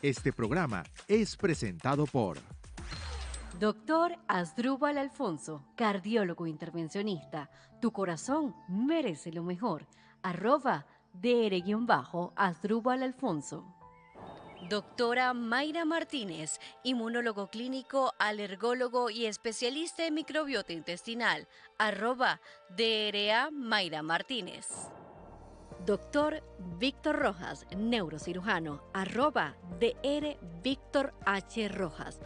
Este programa es presentado por Doctor Asdrúbal Alfonso, cardiólogo intervencionista. Tu corazón merece lo mejor. @dr-Asdrúbal Alfonso. Doctora Mayra Martínez, inmunólogo clínico, alergólogo y especialista en microbiota intestinal. @DRA Mayra Martínez. Doctor Víctor Rojas, neurocirujano. @DR Víctor H. Rojas.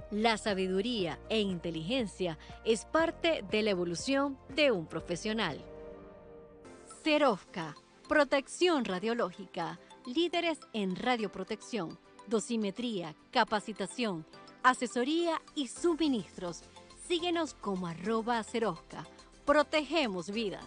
La sabiduría e inteligencia es parte de la evolución de un profesional. Serovka, protección radiológica, líderes en radioprotección, dosimetría, capacitación, asesoría y suministros. Síguenos como @Serovka. Protegemos vidas.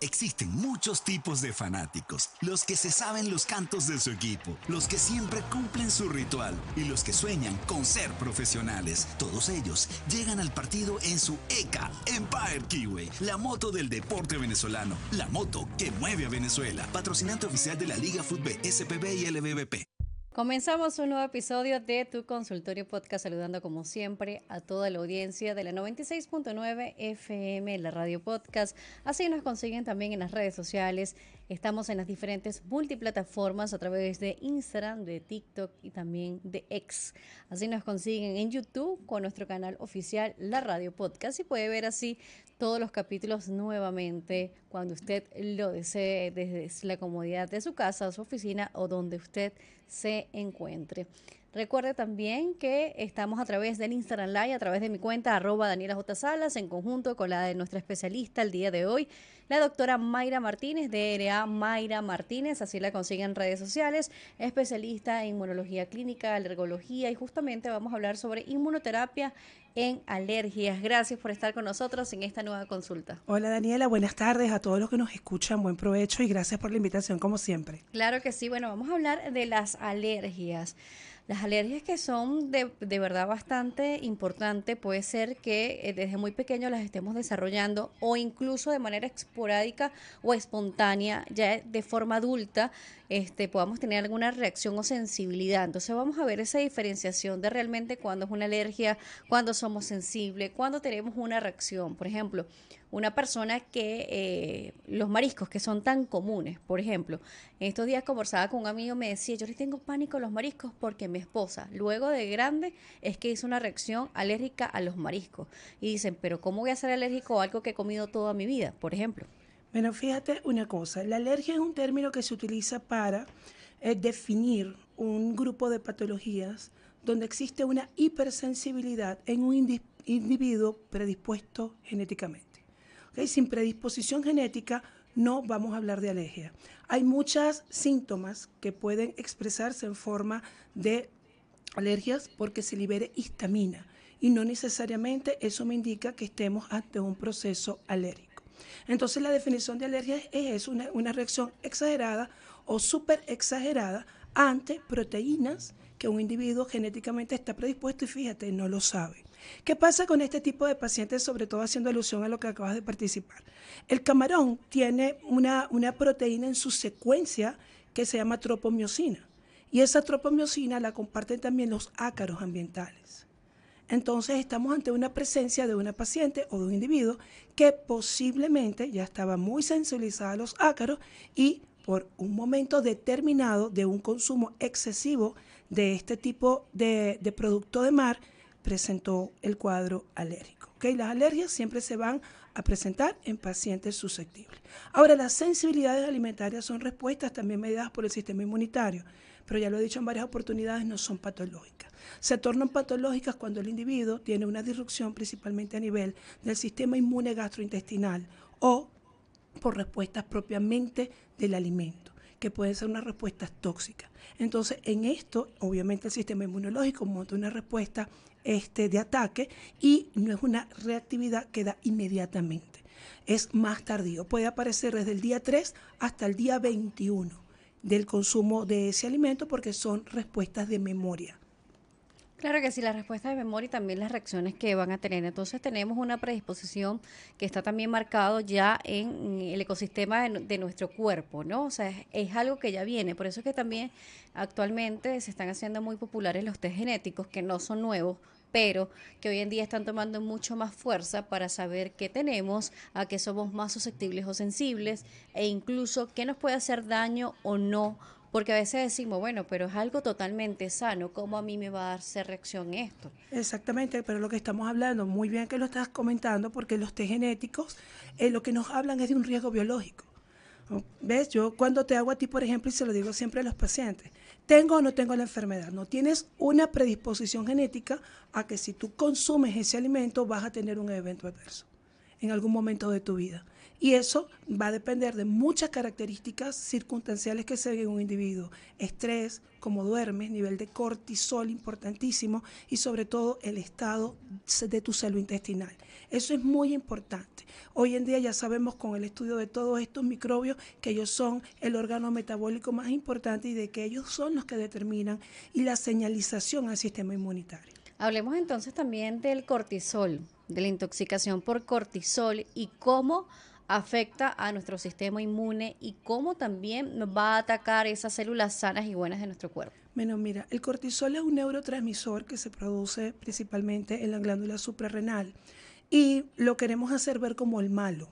Existen muchos tipos de fanáticos, los que se saben los cantos de su equipo, los que siempre cumplen su ritual y los que sueñan con ser profesionales. Todos ellos llegan al partido en su EKA Empire Kiwi, la moto del deporte venezolano, la moto que mueve a Venezuela, patrocinante oficial de la Liga Fútbol SPB y LBBP. Comenzamos un nuevo episodio de Tu Consultorio Podcast, saludando como siempre a toda la audiencia de la 96.9 FM, la radio podcast. Así nos consiguen también en las redes sociales. Estamos en las diferentes multiplataformas a través de Instagram, de TikTok y también de X. Así nos consiguen en YouTube con nuestro canal oficial, la radio podcast, y puede ver así todos los capítulos nuevamente cuando usted lo desee desde la comodidad de su casa, su oficina o donde usted se encuentre. Recuerde también que estamos a través del Instagram Live, a través de mi cuenta @DanielaJSalas, en conjunto con la de nuestra especialista el día de hoy, la doctora Mayra Martínez, DRA Mayra Martínez, así la consiguen en redes sociales, especialista en inmunología clínica, alergología, y justamente vamos a hablar sobre inmunoterapia en alergias. Gracias por estar con nosotros en esta nueva consulta. Hola Daniela, buenas tardes a todos los que nos escuchan, buen provecho y gracias por la invitación como siempre. Claro que sí, bueno, vamos a hablar de las alergias. Las alergias que son de verdad bastante importante, puede ser que desde muy pequeños las estemos desarrollando o incluso de manera esporádica o espontánea, ya de forma adulta, podamos tener alguna reacción o sensibilidad. Entonces vamos a ver esa diferenciación de realmente cuándo es una alergia, cuándo somos sensibles, cuándo tenemos una reacción. Por ejemplo, una persona que los mariscos que son tan comunes, por ejemplo, en estos días conversaba con un amigo, me decía, yo le tengo pánico a los mariscos porque mi esposa, luego de grande, es que hizo una reacción alérgica a los mariscos. Y dicen, pero ¿cómo voy a ser alérgico a algo que he comido toda mi vida, por ejemplo? Bueno, fíjate una cosa, la alergia es un término que se utiliza para definir un grupo de patologías donde existe una hipersensibilidad en un individuo predispuesto genéticamente. ¿Okay? Sin predisposición genética no vamos a hablar de alergia. Hay muchos síntomas que pueden expresarse en forma de alergias porque se libere histamina y no necesariamente eso me indica que estemos ante un proceso alérgico. Entonces la definición de alergia es una reacción exagerada o súper exagerada ante proteínas que un individuo genéticamente está predispuesto y fíjate, no lo sabe. ¿Qué pasa con este tipo de pacientes, sobre todo haciendo alusión a lo que acabas de participar? El camarón tiene una proteína en su secuencia que se llama tropomiosina y esa tropomiosina la comparten también los ácaros ambientales. Entonces estamos ante una presencia de una paciente o de un individuo que posiblemente ya estaba muy sensibilizada a los ácaros y por un momento determinado de un consumo excesivo de este tipo de producto de mar presentó el cuadro alérgico. ¿Okay? Las alergias siempre se van a presentar en pacientes susceptibles. Ahora, las sensibilidades alimentarias son respuestas también mediadas por el sistema inmunitario, pero ya lo he dicho en varias oportunidades, no son patológicas. Se tornan patológicas cuando el individuo tiene una disrupción principalmente a nivel del sistema inmune gastrointestinal o por respuestas propiamente del alimento, que pueden ser unas respuestas tóxicas. Entonces, en esto, obviamente el sistema inmunológico monta una respuesta de ataque y no es una reactividad que da inmediatamente. Es más tardío, puede aparecer desde el día 3 hasta el día 21 del consumo de ese alimento porque son respuestas de memoria. Claro que sí, la respuesta de memoria y también las reacciones que van a tener. Entonces tenemos una predisposición que está también marcado ya en el ecosistema de nuestro cuerpo, ¿no? O sea, es algo que ya viene. Por eso es que también actualmente se están haciendo muy populares los test genéticos, que no son nuevos, pero que hoy en día están tomando mucho más fuerza para saber qué tenemos, a qué somos más susceptibles o sensibles, e incluso qué nos puede hacer daño o no, porque a veces decimos, bueno, pero es algo totalmente sano, ¿cómo a mí me va a hacer reacción esto? Exactamente, pero lo que estamos hablando, muy bien que lo estás comentando, porque los test genéticos lo que nos hablan es de un riesgo biológico. ¿No? ¿Ves? Yo cuando te hago a ti, por ejemplo, y se lo digo siempre a los pacientes, ¿tengo o no tengo la enfermedad? No tienes una predisposición genética a que si tú consumes ese alimento vas a tener un evento adverso en algún momento de tu vida. Y eso va a depender de muchas características circunstanciales que se ven en un individuo. Estrés, cómo duermes, nivel de cortisol importantísimo y sobre todo el estado de tu salud intestinal. Eso es muy importante. Hoy en día ya sabemos con el estudio de todos estos microbios que ellos son el órgano metabólico más importante y de que ellos son los que determinan y la señalización al sistema inmunitario. Hablemos entonces también del cortisol, de la intoxicación por cortisol y cómo afecta a nuestro sistema inmune y cómo también nos va a atacar esas células sanas y buenas de nuestro cuerpo. Bueno, mira, el cortisol es un neurotransmisor que se produce principalmente en la glándula suprarrenal y lo queremos hacer ver como el malo.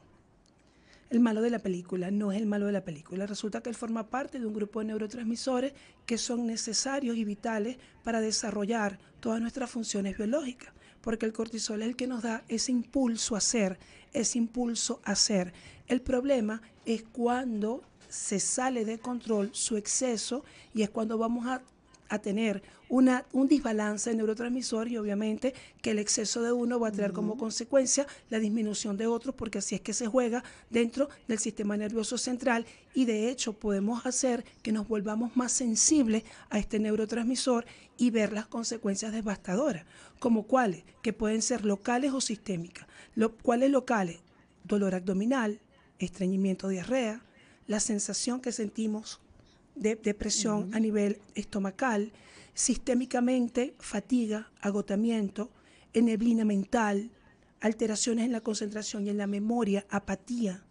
El malo de la película, no es el malo de la película. Resulta que él forma parte de un grupo de neurotransmisores que son necesarios y vitales para desarrollar todas nuestras funciones biológicas, porque el cortisol es el que nos da ese impulso a hacer, ese impulso a hacer. El problema es cuando se sale de control su exceso y es cuando vamos a tener un desbalance de neurotransmisor y obviamente que el exceso de uno va a traer como consecuencia la disminución de otros porque así es que se juega dentro del sistema nervioso central y de hecho podemos hacer que nos volvamos más sensibles a este neurotransmisor y ver las consecuencias devastadoras, como cuáles, que pueden ser locales o sistémicas. ¿Cuáles locales? Dolor abdominal, estreñimiento, diarrea, la sensación que sentimos de depresión a nivel estomacal, sistémicamente fatiga, agotamiento, neblina mental, alteraciones en la concentración y en la memoria, apatía.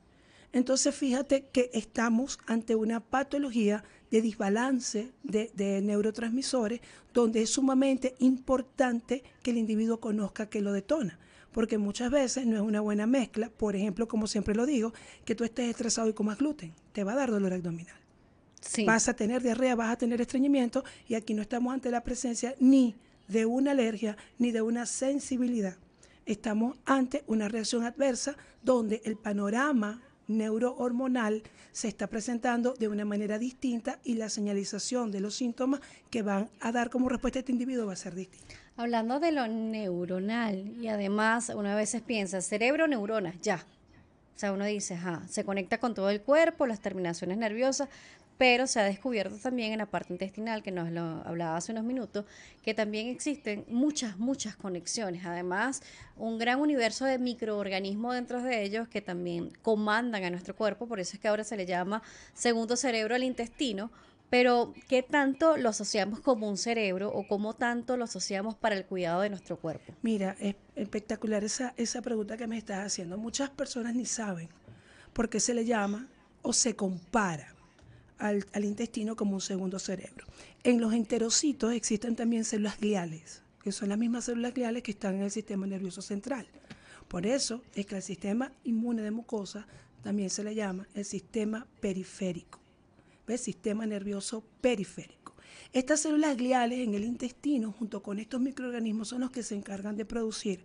Entonces fíjate que estamos ante una patología de desbalance de neurotransmisores donde es sumamente importante que el individuo conozca que lo detona. Porque muchas veces no es una buena mezcla, por ejemplo, como siempre lo digo, que tú estés estresado y comas gluten, te va a dar dolor abdominal. Sí. Vas a tener diarrea, vas a tener estreñimiento y aquí no estamos ante la presencia ni de una alergia ni de una sensibilidad. Estamos ante una reacción adversa donde el panorama neurohormonal se está presentando de una manera distinta y la señalización de los síntomas que van a dar como respuesta a este individuo va a ser distinta. Hablando de lo neuronal y además una vez piensa cerebro, neuronas, ya. O sea, uno dice, se conecta con todo el cuerpo, las terminaciones nerviosas, pero se ha descubierto también en la parte intestinal, que nos lo hablaba hace unos minutos, que también existen muchas conexiones. Además, un gran universo de microorganismos dentro de ellos que también comandan a nuestro cuerpo, por eso es que ahora se le llama segundo cerebro al intestino, pero ¿qué tanto lo asociamos como un cerebro o cómo tanto lo asociamos para el cuidado de nuestro cuerpo? Mira, es espectacular esa pregunta que me estás haciendo. Muchas personas ni saben por qué se le llama o se compara al intestino como un segundo cerebro. En los enterocitos existen también células gliales, que son las mismas células gliales que están en el sistema nervioso central. Por eso es que al sistema inmune de mucosa también se le llama el sistema periférico. ¿Ves? Sistema nervioso periférico. Estas células gliales en el intestino, junto con estos microorganismos, son los que se encargan de producir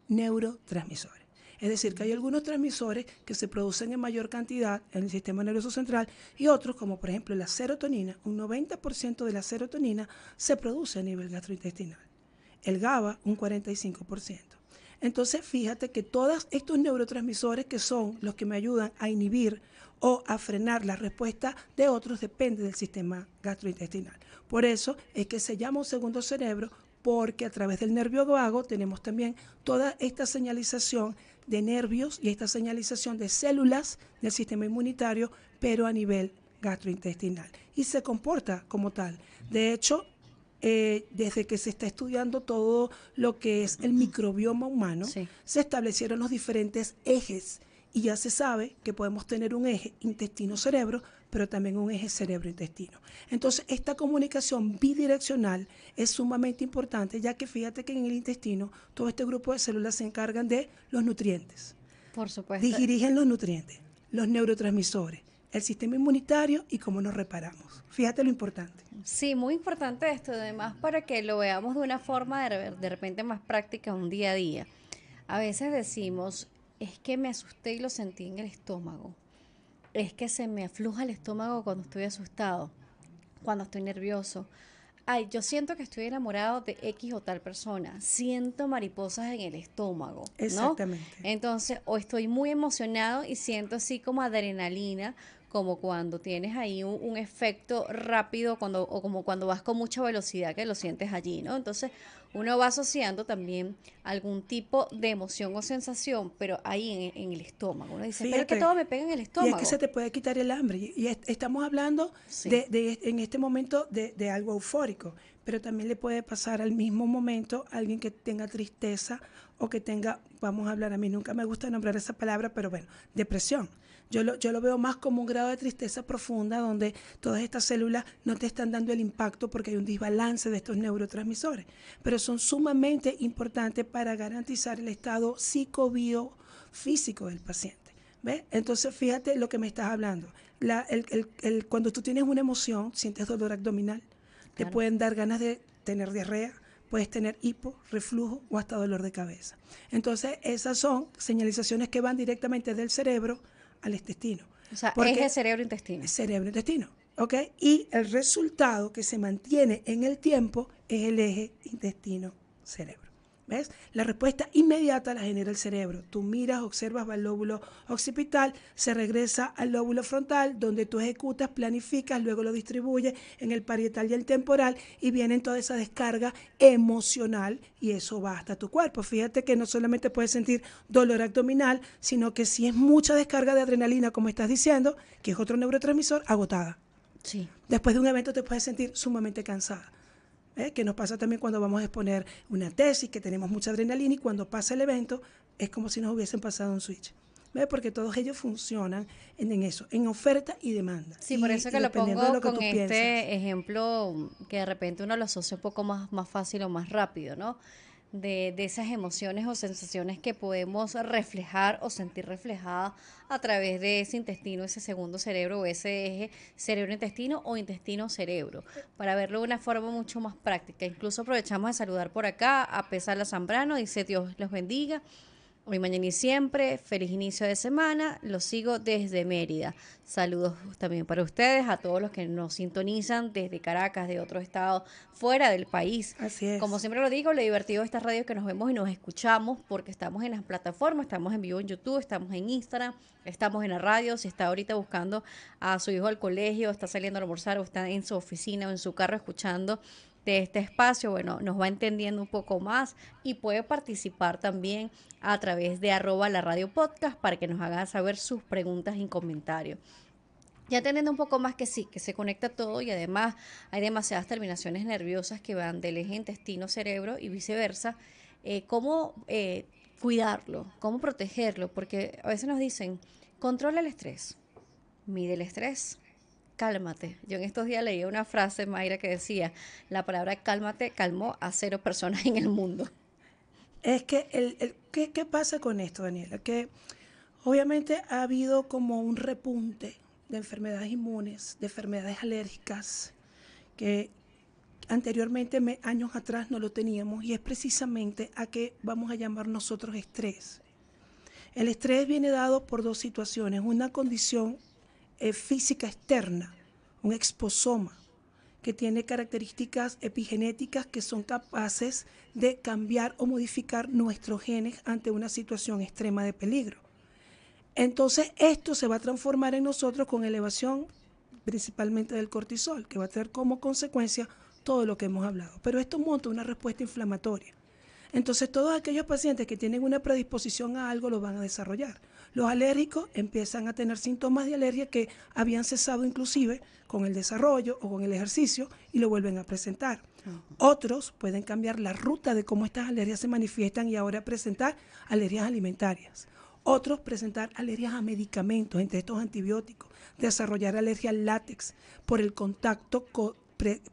neurotransmisores. Es decir, que hay algunos transmisores que se producen en mayor cantidad en el sistema nervioso central y otros, como por ejemplo la serotonina, un 90% de la serotonina se produce a nivel gastrointestinal. El GABA, un 45%. Entonces, fíjate que todos estos neurotransmisores que son los que me ayudan a inhibir o a frenar la respuesta de otros depende del sistema gastrointestinal. Por eso es que se llama un segundo cerebro, porque a través del nervio vago tenemos también toda esta señalización de nervios y esta señalización de células del sistema inmunitario, pero a nivel gastrointestinal. Y se comporta como tal. De hecho, desde que se está estudiando todo lo que es el microbioma humano, Sí. se establecieron los diferentes ejes y ya se sabe que podemos tener un eje intestino-cerebro, pero también un eje cerebro-intestino. Entonces, esta comunicación bidireccional es sumamente importante, ya que fíjate que en el intestino todo este grupo de células se encargan de los nutrientes, Por supuesto. dirigen los nutrientes, los neurotransmisores, el sistema inmunitario y cómo nos reparamos. Fíjate lo importante. Sí, muy importante esto, además para que lo veamos de una forma de repente más práctica, un día a día. A veces decimos, es que me asusté y lo sentí en el estómago. Es que se me afluja el estómago cuando estoy asustado, cuando estoy nervioso. Ay, yo siento que estoy enamorado de X o tal persona. Siento mariposas en el estómago, ¿no? Exactamente. Entonces, o estoy muy emocionado y siento así como adrenalina, como cuando tienes ahí un efecto rápido o como cuando vas con mucha velocidad que lo sientes allí, ¿no? Entonces uno va asociando también algún tipo de emoción o sensación, pero ahí en el estómago. Uno dice, pero es que Fíjate, todo me pega en el y estómago. es que se te puede quitar el hambre. Estamos hablando Sí. en este momento de algo eufórico, pero también le puede pasar al mismo momento a alguien que tenga tristeza o que tenga, vamos a hablar, a mí nunca me gusta nombrar esa palabra, pero bueno, depresión. Yo lo veo más como un grado de tristeza profunda donde todas estas células no te están dando el impacto porque hay un desbalance de estos neurotransmisores, pero son sumamente importantes para garantizar el estado psicobiofísico del paciente. ¿Ves? Entonces, fíjate lo que me estás hablando. Cuando tú tienes una emoción, sientes dolor abdominal, te Claro. pueden dar ganas de tener diarrea, puedes tener hipo, reflujo o hasta dolor de cabeza. Entonces, esas son señalizaciones que van directamente del cerebro al intestino. O sea, Porque eje cerebro-intestino. cerebro-intestino, ¿ok? Y el resultado que se mantiene en el tiempo es el eje intestino-cerebro. ¿Ves? La respuesta inmediata la genera el cerebro. Tú miras, observas, va al lóbulo occipital, se regresa al lóbulo frontal, donde tú ejecutas, planificas, luego lo distribuyes en el parietal y el temporal, y viene toda esa descarga emocional, y eso va hasta tu cuerpo. Fíjate que no solamente puedes sentir dolor abdominal, sino que si es mucha descarga de adrenalina, como estás diciendo, que es otro neurotransmisor, agotada. Sí. Después de un evento te puedes sentir sumamente cansada. Que nos pasa también cuando vamos a exponer una tesis, que tenemos mucha adrenalina, y cuando pasa el evento es como si nos hubiesen pasado un switch. ¿Ves? Porque todos ellos funcionan en eso, en oferta y demanda. Sí, por eso que lo dependiendo de pongo lo que con tú este piensas. ejemplo que de repente uno lo asocia un poco más fácil o más rápido, ¿no? De esas emociones o sensaciones que podemos reflejar o sentir reflejadas a través de ese intestino, ese segundo cerebro o ese eje cerebro-intestino o intestino-cerebro, para verlo de una forma mucho más práctica. Incluso aprovechamos de saludar por acá a Pesala Zambrano, dice Dios los bendiga. Hoy, mañana y siempre, feliz inicio de semana, los sigo desde Mérida. Saludos también para ustedes, a todos los que nos sintonizan desde Caracas, de otro estado, fuera del país. Así es. Como siempre lo digo, lo divertido de esta radio es que nos vemos y nos escuchamos, porque estamos en las plataformas, estamos en vivo en YouTube, estamos en Instagram, estamos en la radio. Si está ahorita buscando a su hijo al colegio, está saliendo a almorzar o está en su oficina o en su carro escuchando de este espacio, bueno, nos va entendiendo un poco más y puede participar también a través de @la radio podcast para que nos hagan saber sus preguntas y comentarios. Ya entendiendo un poco más que sí, que se conecta todo y además hay demasiadas terminaciones nerviosas que van del eje intestino-cerebro y viceversa, ¿cómo cuidarlo? ¿Cómo protegerlo? Porque a veces nos dicen, controla el estrés, mide el estrés, cálmate. Yo en estos días leí una frase, Mayra, que decía, la palabra cálmate calmó a 0 personas en el mundo. Es que, ¿qué pasa con esto, Daniela? Que obviamente ha habido como un repunte de enfermedades inmunes, de enfermedades alérgicas, que anteriormente, años atrás, no lo teníamos, y es precisamente a qué vamos a llamar nosotros estrés. El estrés viene dado por dos situaciones, una condición física externa, un exposoma, que tiene características epigenéticas que son capaces de cambiar o modificar nuestros genes ante una situación extrema de peligro. Entonces, esto se va a transformar en nosotros con elevación principalmente del cortisol, que va a traer como consecuencia todo lo que hemos hablado. Pero esto monta una respuesta inflamatoria. Entonces, todos aquellos pacientes que tienen una predisposición a algo lo van a desarrollar. Los alérgicos empiezan a tener síntomas de alergia que habían cesado inclusive con el desarrollo o con el ejercicio y lo vuelven a presentar. Otros pueden cambiar la ruta de cómo estas alergias se manifiestan y ahora presentar alergias alimentarias. Otros presentar alergias a medicamentos, entre estos antibióticos, desarrollar alergia al látex por el contacto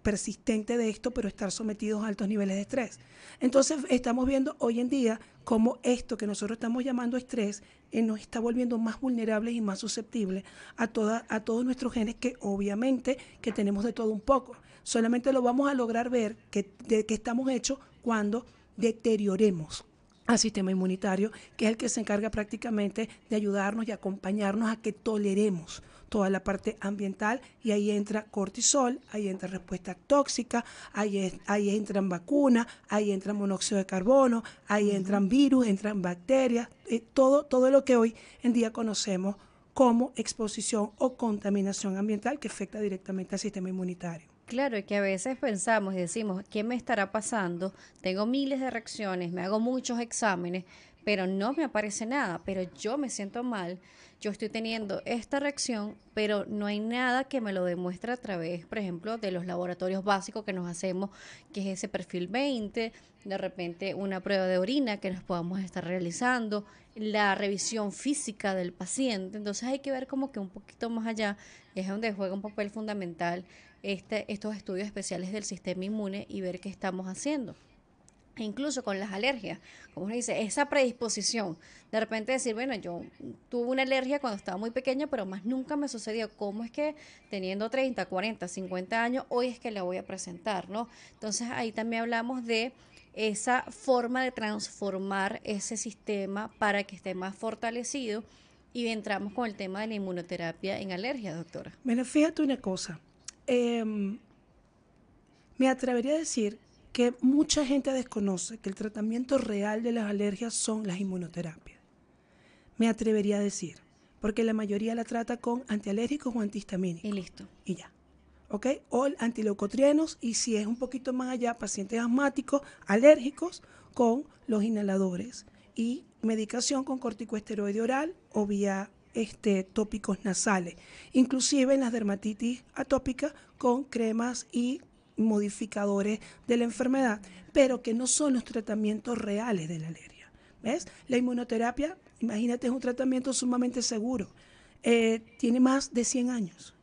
persistente de esto, pero estar sometidos a altos niveles de estrés. Entonces estamos viendo hoy en día cómo esto que nosotros estamos llamando estrés nos está volviendo más vulnerables y más susceptibles a todos nuestros genes, que obviamente que tenemos de todo un poco. Solamente lo vamos a lograr ver de qué estamos hechos cuando deterioremos al sistema inmunitario, que es el que se encarga prácticamente de ayudarnos y acompañarnos a que toleremos toda la parte ambiental, y ahí entra cortisol, ahí entra respuesta tóxica, ahí entran vacunas, ahí entra monóxido de carbono, ahí entran virus, entran bacterias, todo lo que hoy en día conocemos como exposición o contaminación ambiental que afecta directamente al sistema inmunitario. Claro, y que a veces pensamos y decimos, ¿qué me estará pasando? Tengo miles de reacciones, me hago muchos exámenes, pero no me aparece nada, pero yo me siento mal, yo estoy teniendo esta reacción, pero no hay nada que me lo demuestre a través, por ejemplo, de los laboratorios básicos que nos hacemos, que es ese perfil 20, de repente una prueba de orina que nos podamos estar realizando, la revisión física del paciente. Entonces hay que ver como que un poquito más allá, es donde juega un papel fundamental estos estudios especiales del sistema inmune y ver qué estamos haciendo. E incluso con las alergias, como uno dice, esa predisposición, de repente decir, bueno, yo tuve una alergia cuando estaba muy pequeña, pero más nunca me sucedió. ¿Cómo es que teniendo 30, 40, 50 años, hoy es que la voy a presentar, ¿no? Entonces ahí también hablamos de esa forma de transformar ese sistema para que esté más fortalecido, y entramos con el tema de la inmunoterapia en alergia, doctora. Bueno, fíjate una cosa, me atrevería a decir que mucha gente desconoce que el tratamiento real de las alergias son las inmunoterapias. Me atrevería a decir, porque la mayoría la trata con antialérgicos o antihistamínicos. Y listo. Y ya. ¿Ok? O antileucotrienos, y si es un poquito más allá, pacientes asmáticos, alérgicos, con los inhaladores y medicación con corticoesteroide oral o vía tópicos nasales. Inclusive en las dermatitis atópicas con cremas y modificadores de la enfermedad, pero que no son los tratamientos reales de la alergia. ¿Ves? La inmunoterapia, imagínate, es un tratamiento sumamente seguro. Tiene más de 100 años.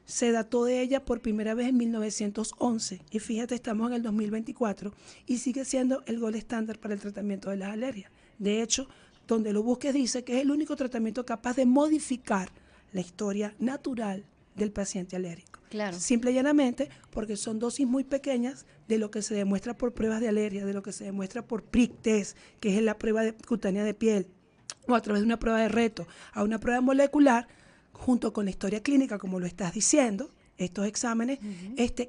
Se dató de ella por primera vez en 1911 y fíjate, estamos en el 2024 y sigue siendo el gold estándar para el tratamiento de las alergias. De hecho, donde lo busques dice que es el único tratamiento capaz de modificar la historia natural del paciente alérgico. Claro. Simple y llanamente porque son dosis muy pequeñas de lo que se demuestra por pruebas de alergia, de lo que se demuestra por prick test, que es la prueba cutánea de piel, o a través de una prueba de reto, a una prueba molecular, junto con la historia clínica, como lo estás diciendo, estos exámenes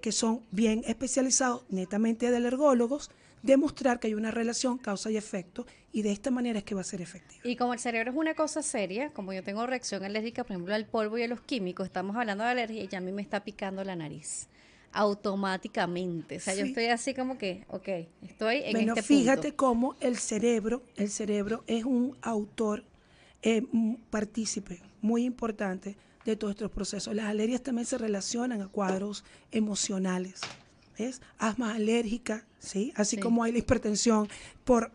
que son bien especializados, netamente de alergólogos, demostrar que hay una relación causa y efecto, y de esta manera es que va a ser efectivo. Y como el cerebro es una cosa seria, como yo tengo reacción alérgica, por ejemplo, al polvo y a los químicos, estamos hablando de alergia y ya a mí me está picando la nariz automáticamente. O sea, Sí. yo estoy así como que, ok, estoy en Bueno, este fíjate punto. cómo el cerebro es un autor, partícipe muy importante de todos estos procesos. Las alergias también se relacionan a cuadros emocionales. ¿Ves? Asma alérgica, ¿sí? Así Sí. como hay la hipertensión por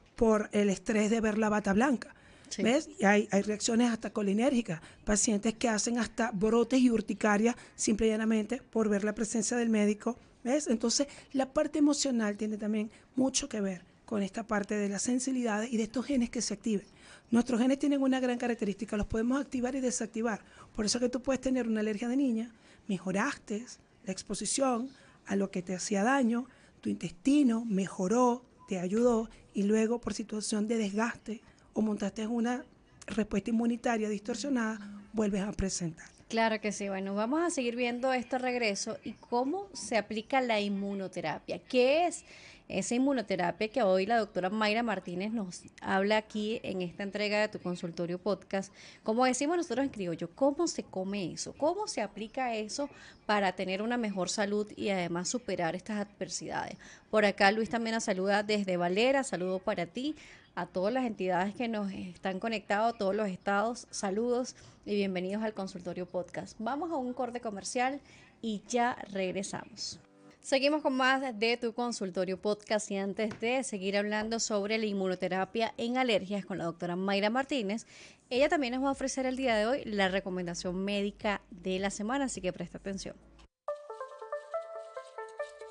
el estrés de ver la bata blanca. Sí. ¿Ves? Y hay reacciones hasta colinérgicas, pacientes que hacen hasta brotes y urticaria simple y llanamente por ver la presencia del médico. ¿Ves? Entonces, la parte emocional tiene también mucho que ver con esta parte de las sensibilidades y de estos genes que se activen. Nuestros genes tienen una gran característica, los podemos activar y desactivar. Por eso que tú puedes tener una alergia de niña, mejoraste la exposición a lo que te hacía daño, tu intestino mejoró, te ayudó, y luego por situación de desgaste o montaste una respuesta inmunitaria distorsionada, vuelves a presentar. Claro que sí. Bueno, vamos a seguir viendo este regreso y cómo se aplica la inmunoterapia. ¿Qué es esa inmunoterapia que hoy la doctora Mayra Martínez nos habla aquí en esta entrega de Tu Consultorio Podcast? Como decimos nosotros en criollo, ¿cómo se come eso? ¿Cómo se aplica eso para tener una mejor salud y además superar estas adversidades? Por acá Luis también nos saluda desde Valera, saludo para ti. a todas las entidades que nos están conectados, a todos los estados, saludos y bienvenidos al Consultorio Podcast. Vamos a un corte comercial y ya regresamos. Seguimos con más de Tu Consultorio Podcast y antes de seguir hablando sobre la inmunoterapia en alergias con la doctora Mayra Martínez, ella también nos va a ofrecer el día de hoy la recomendación médica de la semana, así que presta atención.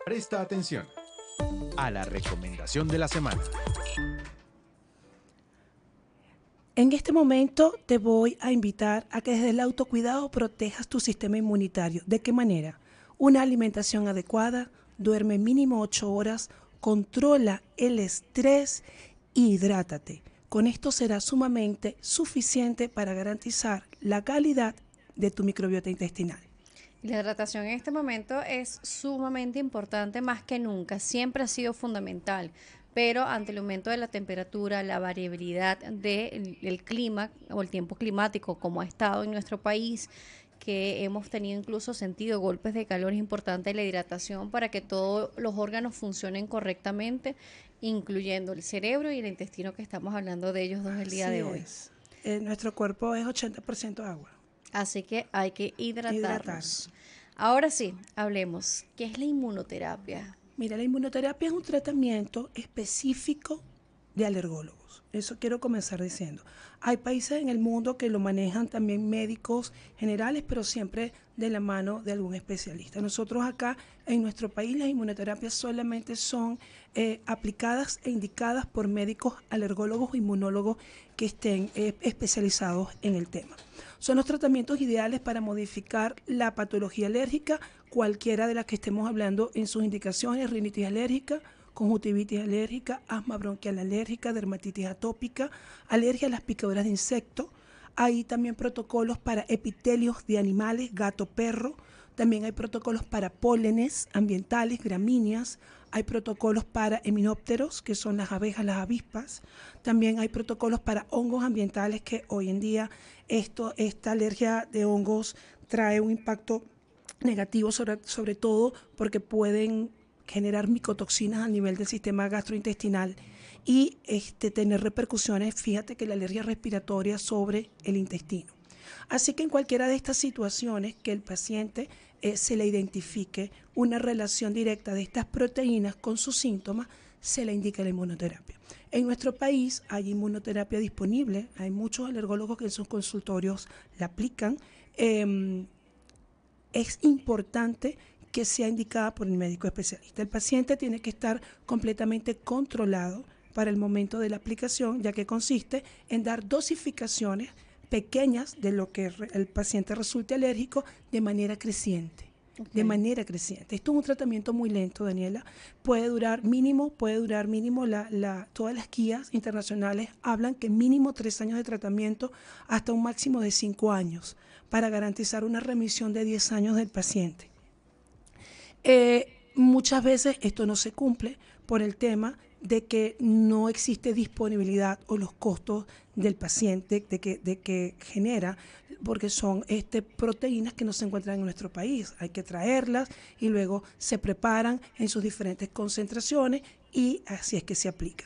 Presta atención a la recomendación de la semana. En este momento te voy a invitar a que desde el autocuidado protejas tu sistema inmunitario. ¿De qué manera? Una alimentación adecuada, duerme mínimo 8 horas, controla el estrés y hidrátate. Con esto será sumamente suficiente para garantizar la calidad de tu microbiota intestinal. La hidratación en este momento es sumamente importante más que nunca, siempre ha sido fundamental, pero ante el aumento de la temperatura, la variabilidad del clima o el tiempo climático como ha estado en nuestro país, que hemos tenido incluso sentido golpes de calor, es importante la hidratación para que todos los órganos funcionen correctamente, incluyendo el cerebro y el intestino, que estamos hablando de ellos dos el día de hoy. Nuestro cuerpo es 80% agua. Así que hay que hidratarnos. Ahora sí, hablemos. ¿Qué es la inmunoterapia? Mira, la inmunoterapia es un tratamiento específico de alergólogos. Eso quiero comenzar diciendo. Hay países en el mundo que lo manejan también médicos generales, pero siempre de la mano de algún especialista. Nosotros acá en nuestro país las inmunoterapias solamente son aplicadas e indicadas por médicos alergólogos o inmunólogos que estén especializados en el tema. Son los tratamientos ideales para modificar la patología alérgica, cualquiera de las que estemos hablando en sus indicaciones: rinitis alérgica, conjuntivitis alérgica, asma bronquial alérgica, dermatitis atópica, alergia a las picaduras de insectos. Hay también protocolos para epitelios de animales, gato, perro. También hay protocolos para pólenes ambientales, gramíneas. Hay protocolos para himenópteros, que son las abejas, las avispas. También hay protocolos para hongos ambientales, que hoy en día esta alergia de hongos trae un impacto negativo, sobre todo porque pueden generar micotoxinas a nivel del sistema gastrointestinal y tener repercusiones, fíjate que la alergia respiratoria sobre el intestino. Así que en cualquiera de estas situaciones que el paciente se le identifique una relación directa de estas proteínas con sus síntomas, se le indica la inmunoterapia. En nuestro país hay inmunoterapia disponible, hay muchos alergólogos que en sus consultorios la aplican. Es importante que sea indicada por el médico especialista. El paciente tiene que estar completamente controlado para el momento de la aplicación, ya que consiste en dar dosificaciones pequeñas de lo que el paciente resulte alérgico de manera creciente. Okay. De manera creciente. Esto es un tratamiento muy lento, Daniela. Puede durar mínimo, todas las guías internacionales hablan que mínimo 3 años de tratamiento hasta un máximo de 5 años para garantizar una remisión de 10 años del paciente. Muchas veces esto no se cumple por el tema de que no existe disponibilidad o los costos del paciente de que genera, porque son proteínas que no se encuentran en nuestro país. Hay que traerlas y luego se preparan en sus diferentes concentraciones y así es que se aplica.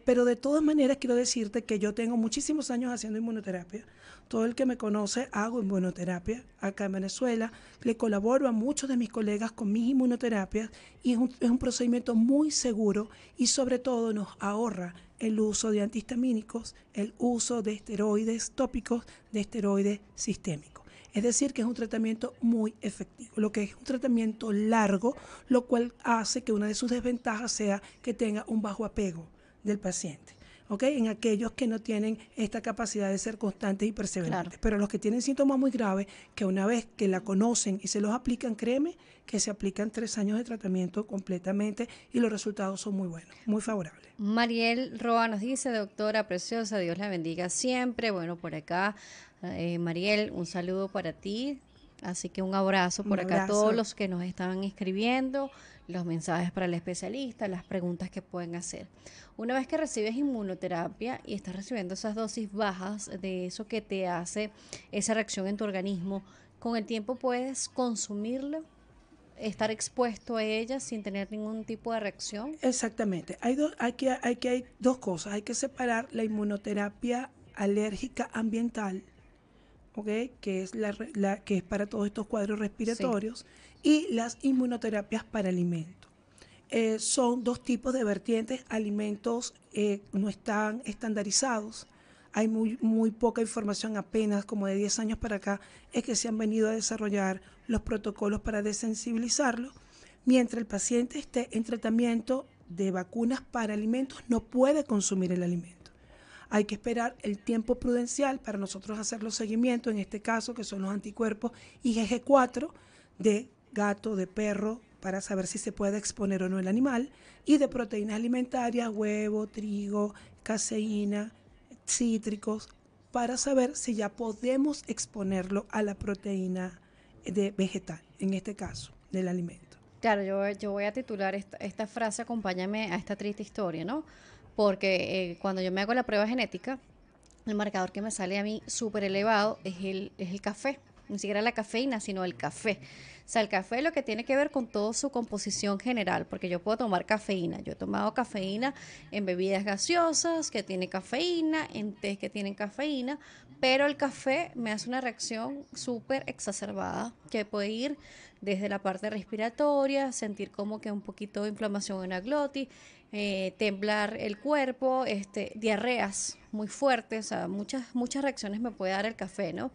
Pero de todas maneras quiero decirte que yo tengo muchísimos años haciendo inmunoterapia. Todo el que me conoce hago inmunoterapia acá en Venezuela. Le colaboro a muchos de mis colegas con mis inmunoterapias y es un procedimiento muy seguro y sobre todo nos ahorra el uso de antihistamínicos, el uso de esteroides tópicos, de esteroides sistémicos. Es decir, que es un tratamiento muy efectivo, lo que es un tratamiento largo, lo cual hace que una de sus desventajas sea que tenga un bajo apego del paciente. ¿Okay? En aquellos que no tienen esta capacidad de ser constantes y perseverantes. Claro. Pero los que tienen síntomas muy graves, que una vez que la conocen y se los aplican, créeme que se aplican 3 años de tratamiento completamente y los resultados son muy buenos, muy favorables. Mariel Roa nos dice: doctora preciosa, Dios la bendiga siempre. Bueno, por acá, Mariel, un saludo para ti. Así que un abrazo por acá a todos los que nos estaban escribiendo, los mensajes para el especialista, las preguntas que pueden hacer. Una vez que recibes inmunoterapia y estás recibiendo esas dosis bajas de eso que te hace esa reacción en tu organismo, ¿con el tiempo puedes consumirlo estar expuesto a ellas sin tener ningún tipo de reacción? Exactamente. Hay dos cosas. Hay que separar la inmunoterapia alérgica ambiental, ¿ok? Que es que es para todos estos cuadros respiratorios, y las inmunoterapias para alimentos. Son dos tipos de vertientes. Alimentos no están estandarizados. Hay muy poca información, apenas como de 10 años para acá, es que se han venido a desarrollar los protocolos para desensibilizarlo. Mientras el paciente esté en tratamiento de vacunas para alimentos, no puede consumir el alimento. Hay que esperar el tiempo prudencial para nosotros hacer los seguimientos, en este caso, que son los anticuerpos IgG4 de gato, de perro, para saber si se puede exponer o no el animal, y de proteínas alimentarias, huevo, trigo, caseína, cítricos, para saber si ya podemos exponerlo a la proteína vegetal, en este caso, del alimento. Claro, yo voy a titular esta frase, acompáñame a esta triste historia, ¿no? Porque cuando yo me hago la prueba genética, el marcador que me sale a mí súper elevado es el café. Ni siquiera la cafeína, sino el café. O sea, el café es lo que tiene que ver con toda su composición general, porque yo puedo tomar cafeína. Yo he tomado cafeína en bebidas gaseosas que tienen cafeína, en tés que tienen cafeína, pero el café me hace una reacción súper exacerbada, que puede ir desde la parte respiratoria, sentir como que un poquito de inflamación en la glotis, temblar el cuerpo, diarreas muy fuertes, o sea, muchas reacciones me puede dar el café, ¿no?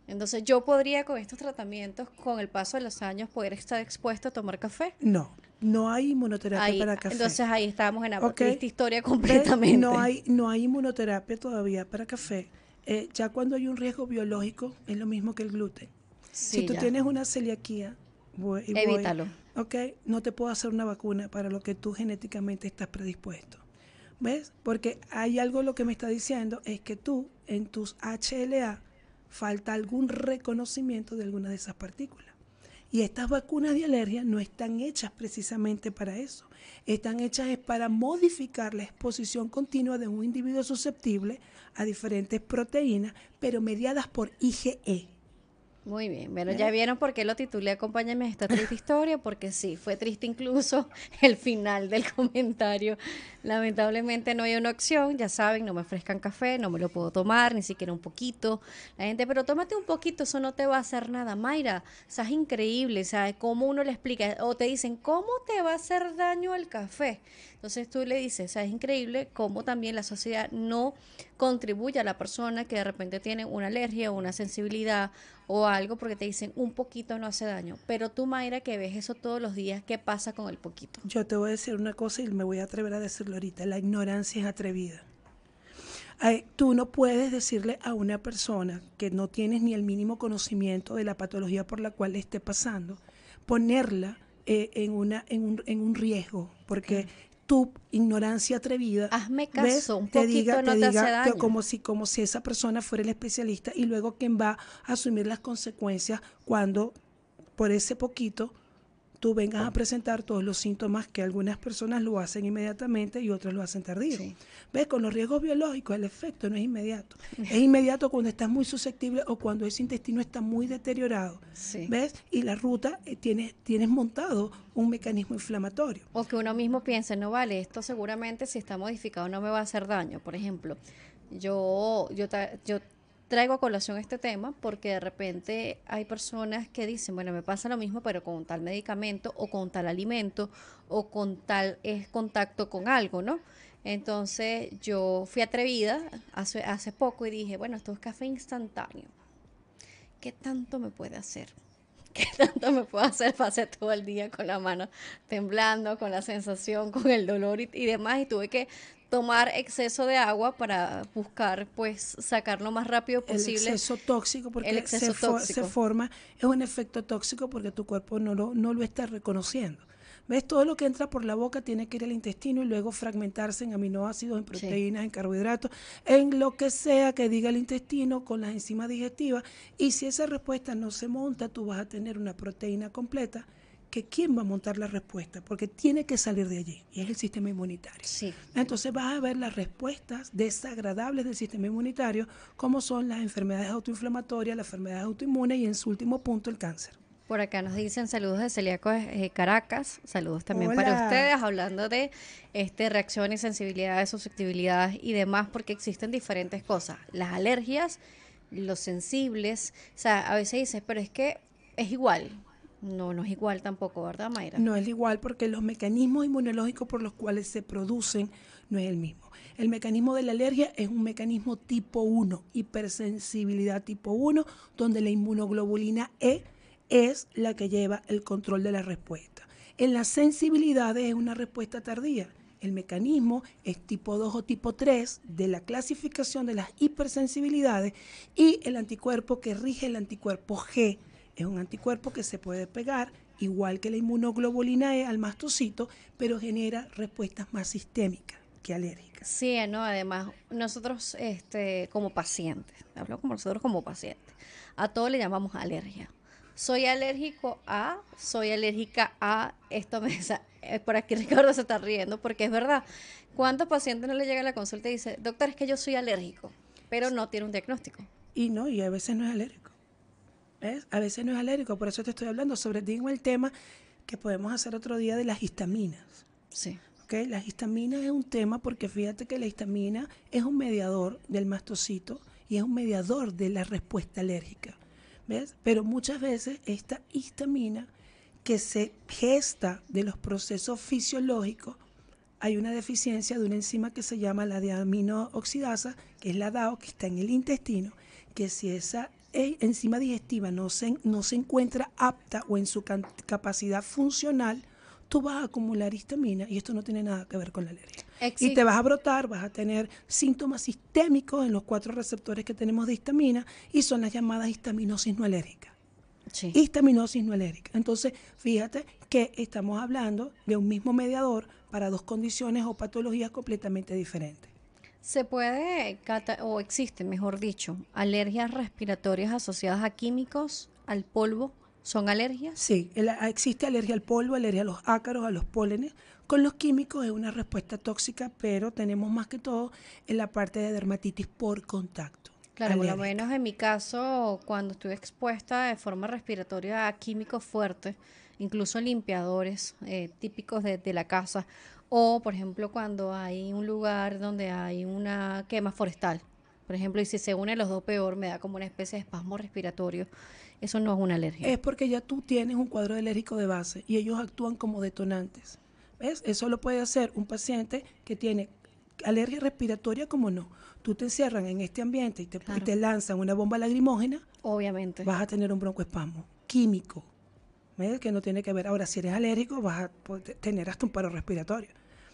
Entonces, ¿yo podría con estos tratamientos, con el paso de los años, poder estar expuesto a tomar café? No hay inmunoterapia para café. Entonces ahí estamos en la ¿Okay? triste historia completamente. No hay inmunoterapia todavía para café. Ya cuando hay un riesgo biológico, es lo mismo que el gluten. Sí, si tú tienes una celiaquía, evítalo. No te puedo hacer una vacuna para lo que tú genéticamente estás predispuesto. ¿Ves? Porque hay algo, lo que me está diciendo es que tú, en tus HLA, falta algún reconocimiento de alguna de esas partículas. Y estas vacunas de alergia no están hechas precisamente para eso. Están hechas para modificar la exposición continua de un individuo susceptible a diferentes proteínas, pero mediadas por IgE. Muy bien, bueno, ya vieron por qué lo titulé Acompáñame a esta triste historia, porque sí, fue triste incluso el final del comentario. Lamentablemente no hay una opción, ya saben, no me ofrezcan café, no me lo puedo tomar, ni siquiera un poquito. La gente, pero tómate un poquito, eso no te va a hacer nada. Mayra, o sea, es increíble, ¿sabes? Cómo uno le explica, o te dicen, ¿cómo te va a hacer daño el café? Entonces tú le dices, o sea, es increíble cómo también la sociedad no contribuye a la persona que de repente tiene una alergia o una sensibilidad o algo, porque te dicen un poquito no hace daño. Pero tú, Mayra, que ves eso todos los días, ¿qué pasa con el poquito? Yo te voy a decir una cosa y me voy a atrever a decirlo ahorita. La ignorancia es atrevida. Tú no puedes decirle a una persona que no tienes ni el mínimo conocimiento de la patología por la cual le esté pasando, ponerla en un riesgo, porque tu ignorancia atrevida, hazme caso, un te poquito diga, no te hace daño. como si esa persona fuera el especialista, y luego quien va a asumir las consecuencias cuando por ese poquito tú vengas a presentar todos los síntomas, que algunas personas lo hacen inmediatamente y otras lo hacen tardío. Sí. ¿Ves? Con los riesgos biológicos el efecto no es inmediato. Es inmediato cuando estás muy susceptible o cuando ese intestino está muy deteriorado. Sí. ¿Ves? Y la ruta, tienes montado un mecanismo inflamatorio. O que uno mismo piense, no vale, esto seguramente si está modificado no me va a hacer daño. Por ejemplo, yo traigo a colación este tema porque de repente hay personas que dicen, bueno, me pasa lo mismo, pero con tal medicamento o con tal alimento o con tal contacto con algo, ¿no? Entonces yo fui atrevida hace poco y dije, bueno, esto es café instantáneo. ¿Qué tanto me puede hacer? ¿Qué tanto me puedo hacer? Pasé todo el día con la mano temblando, con la sensación, con el dolor y demás, y tuve que tomar exceso de agua para buscar, pues, sacar lo más rápido posible. El exceso tóxico, porque se forma, es un efecto tóxico porque tu cuerpo no lo está reconociendo. ¿Ves? Todo lo que entra por la boca tiene que ir al intestino y luego fragmentarse en aminoácidos, en proteínas, sí, en carbohidratos, en lo que sea que diga el intestino con las enzimas digestivas. Y si esa respuesta no se monta, tú vas a tener una proteína completa, que ¿quién va a montar la respuesta? Porque tiene que salir de allí, y es el sistema inmunitario. Sí. Entonces vas a ver las respuestas desagradables del sistema inmunitario, como son las enfermedades autoinflamatorias, las enfermedades autoinmunes y en su último punto el cáncer. Por acá nos dicen saludos de Celíacos Caracas, saludos también Hola. para ustedes, hablando de reacciones, sensibilidades, susceptibilidades y demás, porque existen diferentes cosas. Las alergias, los sensibles, o sea, a veces dices, pero es que es igual. No, no es igual tampoco, ¿verdad, Mayra? No es igual porque los mecanismos inmunológicos por los cuales se producen no es el mismo. El mecanismo de la alergia es un mecanismo tipo 1, hipersensibilidad tipo 1, donde la inmunoglobulina E es la que lleva el control de la respuesta. En las sensibilidades es una respuesta tardía. El mecanismo es tipo 2 o tipo 3 de la clasificación de las hipersensibilidades y el anticuerpo que rige el anticuerpo G es un anticuerpo que se puede pegar igual que la inmunoglobulina E al mastocito, pero genera respuestas más sistémicas que alérgicas. Sí, no, además nosotros como pacientes, hablo como nosotros como pacientes, a todo le llamamos alergia. Soy alérgico a, soy alérgica a, por aquí Ricardo se está riendo porque es verdad. ¿Cuántos pacientes no le llega a la consulta y dice, doctor, es que yo soy alérgico, pero no tiene un diagnóstico? Y a veces no es alérgico. ¿Ves? A veces no es alérgico, por eso te estoy hablando sobre el tema que podemos hacer otro día de las histaminas. Sí. ¿Okay? La histamina es un tema porque fíjate que la histamina es un mediador del mastocito y es un mediador de la respuesta alérgica. ¿Ves? Pero muchas veces esta histamina que se gesta de los procesos fisiológicos, hay una deficiencia de una enzima que se llama la diaminooxidasa, que es la DAO, que está en el intestino, que si esa enzima digestiva no se encuentra apta o en su capacidad funcional, tú vas a acumular histamina y esto no tiene nada que ver con la alergia. Y te vas a brotar, vas a tener síntomas sistémicos en los 4 receptores que tenemos de histamina y son las llamadas histaminosis no alérgica. Sí. Histaminosis no alérgica. Entonces, fíjate que estamos hablando de un mismo mediador para 2 condiciones o patologías completamente diferentes. Se puede, o existen, mejor dicho, alergias respiratorias asociadas a químicos, al polvo. ¿Son alergias? Sí, existe alergia al polvo, alergia a los ácaros, a los pólenes. Con los químicos es una respuesta tóxica, pero tenemos más que todo en la parte de dermatitis por contacto. Claro, por lo menos en mi caso, cuando estuve expuesta de forma respiratoria a químicos fuertes, incluso limpiadores típicos de la casa, o por ejemplo cuando hay un lugar donde hay una quema forestal, por ejemplo, y si se unen los dos peor, me da como una especie de espasmo respiratorio. Eso no es una alergia. Es porque ya tú tienes un cuadro alérgico de base y ellos actúan como detonantes. ¿Ves? Eso lo puede hacer un paciente que tiene alergia respiratoria como no. Tú te encierran en este ambiente y te lanzan una bomba lacrimógena. Obviamente. Vas a tener un broncoespasmo químico. ¿Ves? Que no tiene que ver. Ahora, si eres alérgico, vas a tener hasta un paro respiratorio.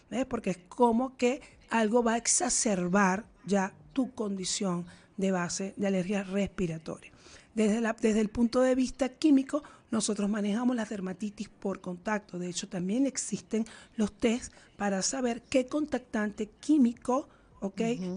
¿Ves? Porque es como que algo va a exacerbar ya tu condición de base de alergia respiratoria. Desde el punto de vista químico, nosotros manejamos la dermatitis por contacto. De hecho, también existen los test para saber qué contactante químico,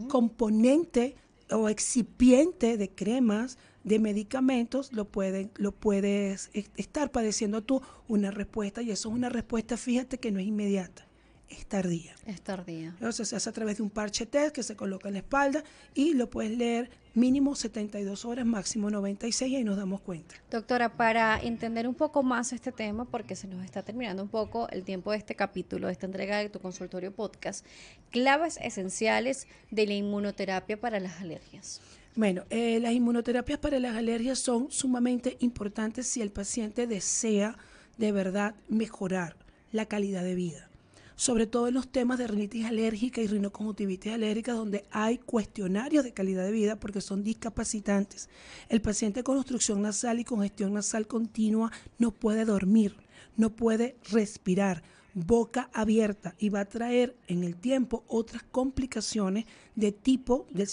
componente o excipiente de cremas, de medicamentos, lo puedes estar padeciendo tú una respuesta. Y eso es una respuesta, fíjate que no es inmediata. Es tardía. Es tardía. Entonces se hace a través de un parche test que se coloca en la espalda y lo puedes leer mínimo 72 horas, máximo 96 y ahí nos damos cuenta. Doctora, para entender un poco más este tema, porque se nos está terminando un poco el tiempo de este capítulo, de esta entrega de tu consultorio podcast, claves esenciales de la inmunoterapia para las alergias. Bueno, las inmunoterapias para las alergias son sumamente importantes si el paciente desea de verdad mejorar la calidad de vida. Sobre todo en los temas de rinitis alérgica y rinoconjuntivitis alérgica, donde hay cuestionarios de calidad de vida porque son discapacitantes. El paciente con obstrucción nasal y congestión nasal continua no puede dormir, no puede respirar, boca abierta, y va a traer en el tiempo otras complicaciones de tipo de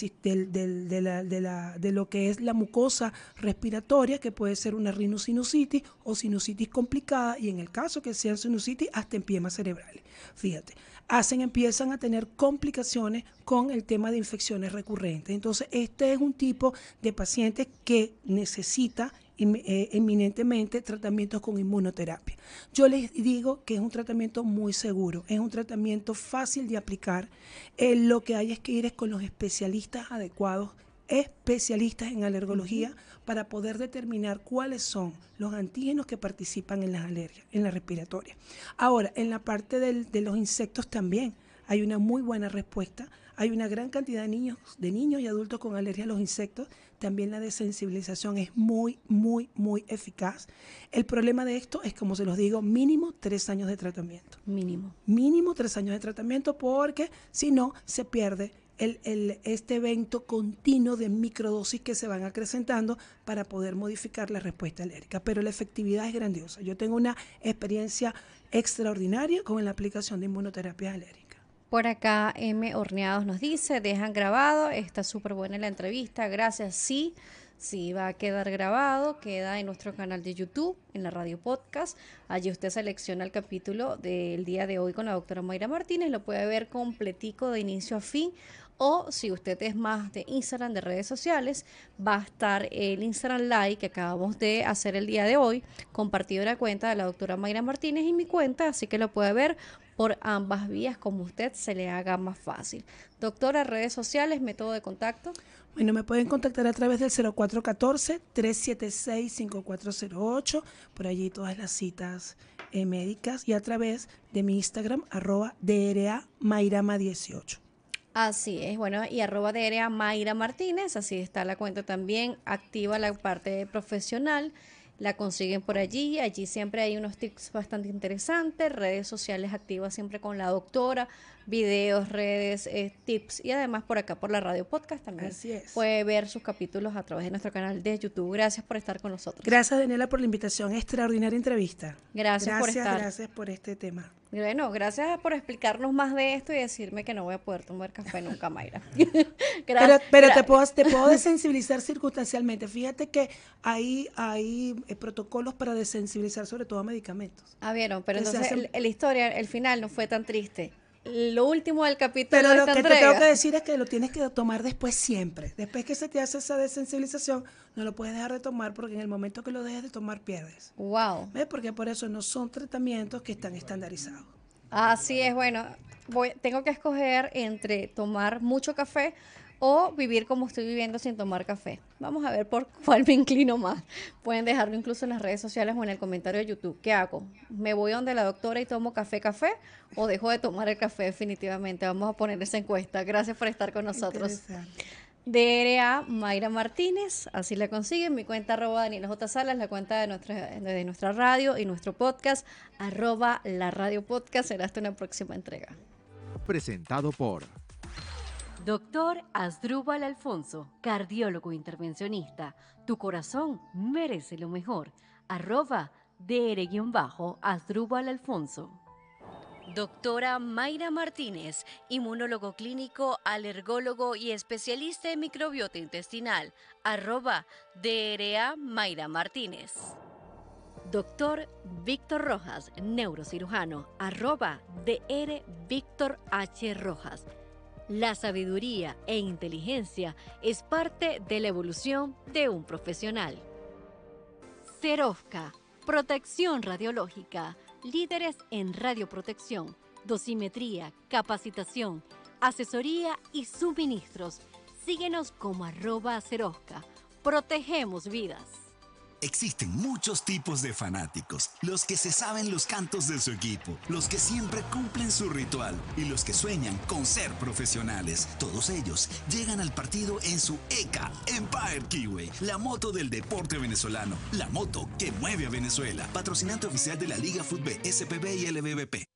lo que es la mucosa respiratoria, que puede ser una rinosinusitis o sinusitis complicada, y en el caso que sean sinusitis, hasta empiemas cerebrales. Fíjate, empiezan a tener complicaciones con el tema de infecciones recurrentes. Entonces, este es un tipo de paciente que necesita eminentemente tratamientos con inmunoterapia. Yo les digo que es un tratamiento muy seguro, es un tratamiento fácil de aplicar. Lo que hay es que ir con los especialistas adecuados especialistas en alergología para poder determinar cuáles son los antígenos que participan en las alergias, en la respiratoria. Ahora, en la parte de los insectos también hay una muy buena respuesta. Hay una gran cantidad de niños y adultos con alergia a los insectos. También la desensibilización es muy, muy, muy eficaz. El problema de esto es, como se los digo, mínimo 3 años de tratamiento. Mínimo 3 años de tratamiento, porque si no, se pierde este evento continuo de microdosis que se van acrecentando para poder modificar la respuesta alérgica. Pero la efectividad es grandiosa. Yo tengo una experiencia extraordinaria con la aplicación de inmunoterapia alérgica. Por acá M. Horneados nos dice, dejan grabado, está súper buena la entrevista, gracias, sí, va a quedar grabado, queda en nuestro canal de YouTube, en la radio podcast, allí usted selecciona el capítulo del día de hoy con la doctora Mayra Martínez, lo puede ver completico de inicio a fin, o si usted es más de Instagram, de redes sociales, va a estar el Instagram Live que acabamos de hacer el día de hoy, compartido la cuenta de la doctora Mayra Martínez y mi cuenta, así que lo puede ver por ambas vías, como usted se le haga más fácil. Doctora, redes sociales, método de contacto. Bueno, me pueden contactar a través del 0414-376-5408, por allí todas las citas médicas, y a través de mi Instagram, @DRA-Mayrama18. Así es, bueno, y @DRA Mayra Martínez, así está la cuenta también, activa la parte profesional, la consiguen por allí siempre hay unos tips bastante interesantes, redes sociales activas siempre con la doctora, videos, redes, tips, y además por acá por la radio podcast también. Así es. Puede ver sus capítulos a través de nuestro canal de YouTube. Gracias por estar con nosotros. Gracias, Daniela, por la invitación. Extraordinaria entrevista. Gracias por estar. Gracias por este tema. Bueno, gracias por explicarnos más de esto y decirme que no voy a poder tomar café nunca, Mayra. Pero te puedo desensibilizar circunstancialmente. Fíjate que hay protocolos para desensibilizar, sobre todo a medicamentos. Vieron, pero Que se entonces hacen- la historia, el final no fue tan triste. Lo último del capítulo Pero de lo esta que te entrega. tengo que decir es que lo tienes que tomar después siempre. Después que se te hace esa desensibilización, no lo puedes dejar de tomar, porque en el momento que lo dejes de tomar pierdes. Wow. ¿Ves? Porque por eso no son tratamientos que están estandarizados. Así es, bueno, tengo que escoger entre tomar mucho café o vivir como estoy viviendo sin tomar café. Vamos a ver por cuál me inclino más. Pueden dejarlo incluso en las redes sociales o en el comentario de YouTube. ¿Qué hago? ¿Me voy donde la doctora y tomo café o dejo de tomar el café definitivamente? Vamos a poner esa encuesta. Gracias por estar con nosotros. Interesante. DRA Mayra Martínez, así la consiguen, mi cuenta @Daniela J. Salas, la cuenta de nuestra radio y nuestro podcast, @la radio podcast. Será hasta una próxima entrega. Presentado por Doctor Asdrúbal Alfonso, cardiólogo intervencionista. Tu corazón merece lo mejor. @DR_Asdrúbal Alfonso. Doctora Mayra Martínez, inmunólogo clínico, alergólogo y especialista en microbiota intestinal. @DRA Mayra Martínez. Doctor Víctor Rojas, neurocirujano. @DR Víctor H. Rojas. La sabiduría e inteligencia es parte de la evolución de un profesional. Serovka, protección radiológica, líderes en radioprotección, dosimetría, capacitación, asesoría y suministros. Síguenos como @Serovka. Protegemos vidas. Existen muchos tipos de fanáticos, los que se saben los cantos de su equipo, los que siempre cumplen su ritual y los que sueñan con ser profesionales. Todos ellos llegan al partido en su EKA Empire Kiwi, la moto del deporte venezolano, la moto que mueve a Venezuela, patrocinante oficial de la Liga Fútbol, SPB y LBBP.